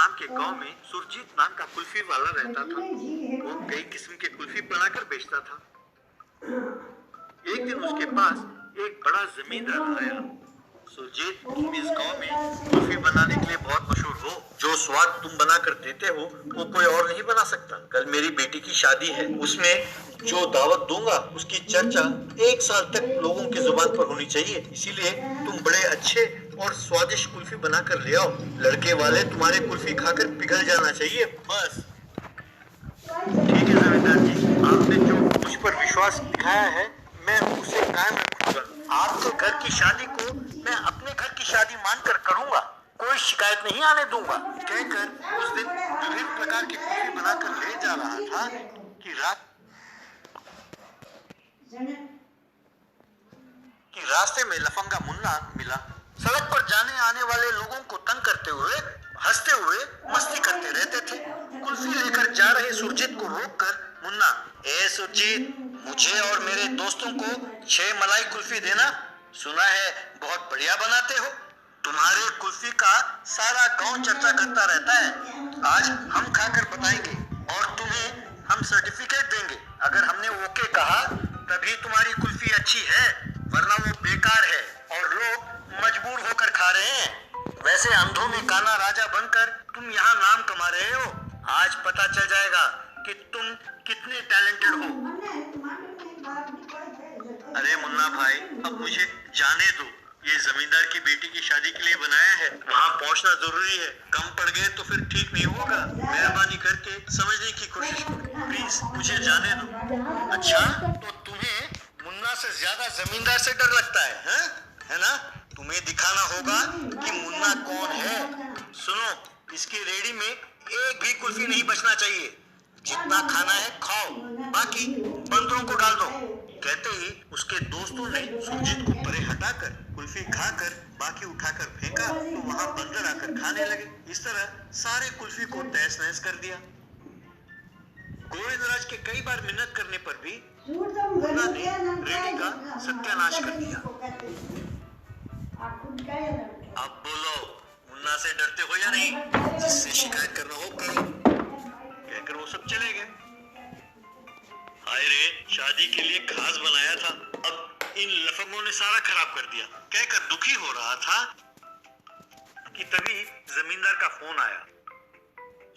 नाम के गांव में सुरजीत नाम का कुल्फी वाला रहता था। वो कई किस्म के कुल्फी बनाकर बेचता था। एक दिन उसके पास एक बड़ा जमींदार आया। सुरजीत, तुम इस गांव में कुल्फी बनाने के लिए बहुत मशहूर हो। जो स्वाद तुम बनाकर देते हो वो कोई और नहीं बना सकता। कल मेरी बेटी की शादी है, उसमें जो दावत दूंगा उसकी चर्चा 1 साल तक लोगों की जुबान पर होनी चाहिए। इसीलिए तुम बड़े अच्छे और स्वादिष्ट कुल्फी बनाकर ले आओ। लड़के वाले तुम्हारे कुल्फी खाकर पिघल जाना चाहिए, बस। ठीक है जमींदार जी, आपने जो मुझ पर विश्वास दिखाया है मैं उसे कायम रखूंगा। आपके घर की शादी को मैं अपने घर की शादी मानकर करूंगा। कोई शिकायत नहीं आने दूंगा। कहकर उस दिन विभिन्न प्रकार की कुल्फी बनाकर ले जा रहा था कि रास्ते में लफंगा मुन्ना मिला। सड़क पर जाने आने वाले लोगों को तंग करते हुए, हंसते हुए मस्ती करते रहते थे। कुल्फी लेकर जा रहे सुरजीत को रोककर मुन्ना, ए सुरजीत, मुझे और मेरे दोस्तों को 6 मलाई कुल्फी देना। सुना है बहुत बढ़िया बनाते हो। तुम्हारे कुल्फी का सारा गांव चर्चा करता रहता है। आज हम खाकर बताएंगे और तुम्हें हम सर्टिफिकेट देंगे। अगर हमने ओके कहा तभी तुम्हारी कुल्फी अच्छी है, वरना वो बेकार है और लोग मजबूर होकर खा रहे हैं। वैसे अंधों में काना राजा बनकर तुम यहाँ नाम कमा रहे हो। आज पता चल जाएगा कि तुम कितने टैलेंटेड हो। अरे मुन्ना भाई, अब मुझे जाने दो। ये जमींदार की बेटी की शादी के लिए बनाया है, वहाँ पहुँचना जरूरी है। कम पड़ गए तो फिर ठीक नहीं होगा। मेहरबानी करके समझने की कोशिश करो, प्लीज मुझे जाने दो। अच्छा, तो तुम्हें मुन्ना से ज्यादा जमींदार से डर लगता है ना? तुम्हें दिखाना होगा कि मुन्ना कौन है। सुनो, इसकी रेडी में एक भी कुल्फी नहीं बचना चाहिए। जितना खाना है खाओ, बाकी बंदरों को डाल दो। कहते ही उसके दोस्तों ने सुरजीत को परे हटाकर कुल्फी खाकर बाकी उठाकर फेंका तो वहां बंदर आकर खाने लगे। इस तरह सारे कुल्फी को तहस नहस कर दिया। गोविंदराज के कई बार मिन्नत करने पर भी मुन्ना ने रेडी का सत्यानाश कर दिया। अब बोलो, मुन्ना से डरते हो या नहीं? जिससे शिकायत करना हो करो। कहकर वो सब चले गए। हाय रे, शादी के लिए खास बनाया था, अब इन लफंगों ने सारा खराब कर दिया। कहकर दुखी हो रहा था कि तभी जमींदार का फोन आया।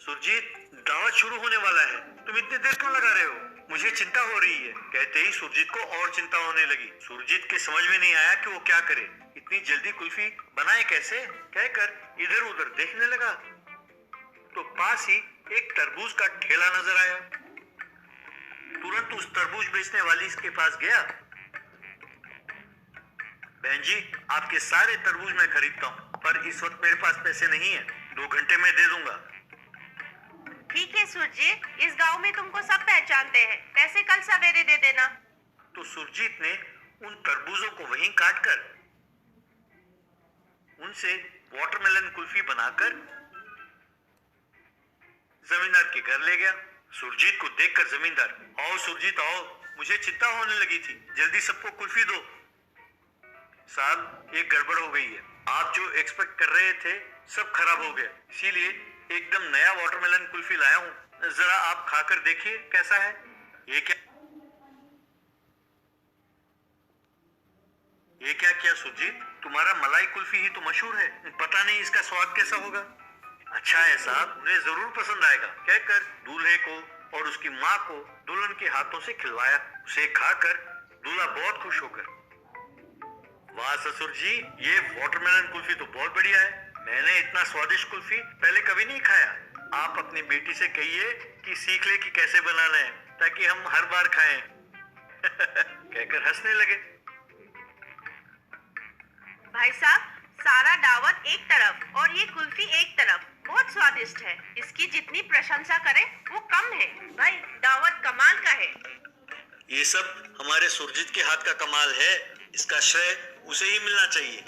सुरजीत, दावत शुरू होने वाला है, तुम इतनी देर क्यों लगा रहे हो? मुझे चिंता हो रही है। कहते ही सुरजीत को और चिंता होने लगी। सुरजीत के समझ में नहीं आया कि वो क्या करे। इतनी जल्दी कुल्फी बनाए कैसे? कहकर इधर उधर देखने लगा तो पास ही एक तरबूज का ठेला नजर आया। तुरंत उस तरबूज बेचने वाली के पास गया। बहन जी, आपके सारे तरबूज मैं खरीदता हूँ, पर इस वक्त मेरे पास पैसे नहीं है। 2 घंटे में दे दूंगा। ठीक है सुरजीत, इस गांव में तुमको सब पहचानते हैं, पैसे कल सवेरे दे देना। तो सुरजीत ने उन तरबूजों को वहीं काटकर उनसे वाटरमेलन कुल्फी बनाकर जमींदार के घर ले गया। सुरजीत को देखकर जमींदार, आओ सुरजीत आओ, मुझे चिंता होने लगी थी, जल्दी सबको कुल्फी दो। साहब, एक गड़बड़ हो गई है। आप जो एक्सपेक्ट कर रहे थे सब खराब हो गया, इसीलिए एकदम नया वाटरमेलन कुल्फी लाया हूँ। जरा आप खाकर देखिए कैसा है। ये क्या किया सुरजीत? तुम्हारा मलाई कुल्फी ही तो मशहूर है, पता नहीं इसका स्वाद कैसा होगा। अच्छा है साहब, उन्हें जरूर पसंद आएगा। कहकर दूल्हे को और उसकी माँ को दुल्हन के हाथों से खिलवाया। उसे खाकर दूल्हा बहुत खुश होकर, वाह ससुर जी, ये वाटरमेलन कुल्फी तो बहुत बढ़िया है। मैंने इतना स्वादिष्ट कुल्फी पहले कभी नहीं खाया। आप अपनी बेटी से कहिए कि सीख ले कि कैसे बनाना है, ताकि हम हर बार खाएं। कहकर हंसने लगे। भाई साहब, सारा दावत एक तरफ और ये कुल्फी एक तरफ, बहुत स्वादिष्ट है। इसकी जितनी प्रशंसा करें वो कम है। भाई, दावत कमाल का है। ये सब हमारे सुरजीत के हाथ का कमाल है, इसका श्रेय उसे ही मिलना चाहिए।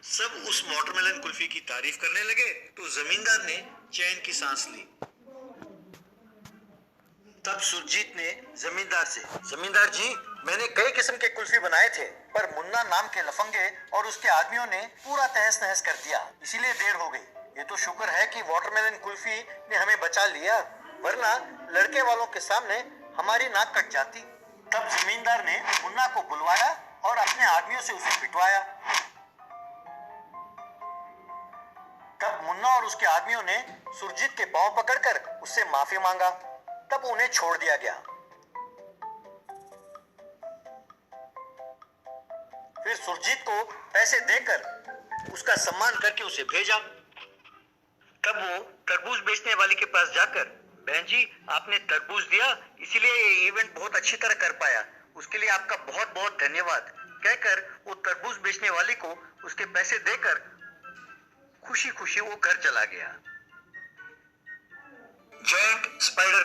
सब उस वाटरमेलन कुल्फी की तारीफ करने लगे तो जमींदार ने चैन की सांस ली। तब सुरजीत ने जमींदार से, जमींदार जी, मैंने कई किस्म के कुल्फी बनाए थे, पर मुन्ना नाम के लफंगे और उसके आदमियों ने पूरा तहस नहस कर दिया, इसीलिए देर हो गई। ये तो शुक्र है कि वाटरमेलन कुल्फी ने हमें बचा लिया, वरना लड़के वालों के सामने हमारी नाक कट जाती। तब जमींदार ने मुन्ना को बुलवाया और अपने आदमियों से उसे पिटवाया। तब मुन्ना और उसके आदमियों ने सुरजीत के पांव पकड़कर उससे माफी मांगा। तब उन्हें छोड़ दिया गया। फिर सुरजीत को पैसे देकर उसका सम्मान करके उसे भेजा। तब वो तरबूज बेचने वाली के पास जाकर, बहन जी आपने तरबूज दिया इसीलिए ये इवेंट बहुत अच्छी तरह कर पाया, उसके लिए आपका बहुत बहुत धन्यवाद कहकर वो तरबूज बेचने वाली को उसके पैसे देकर खुशी खुशी वो घर चला गया। Giant spider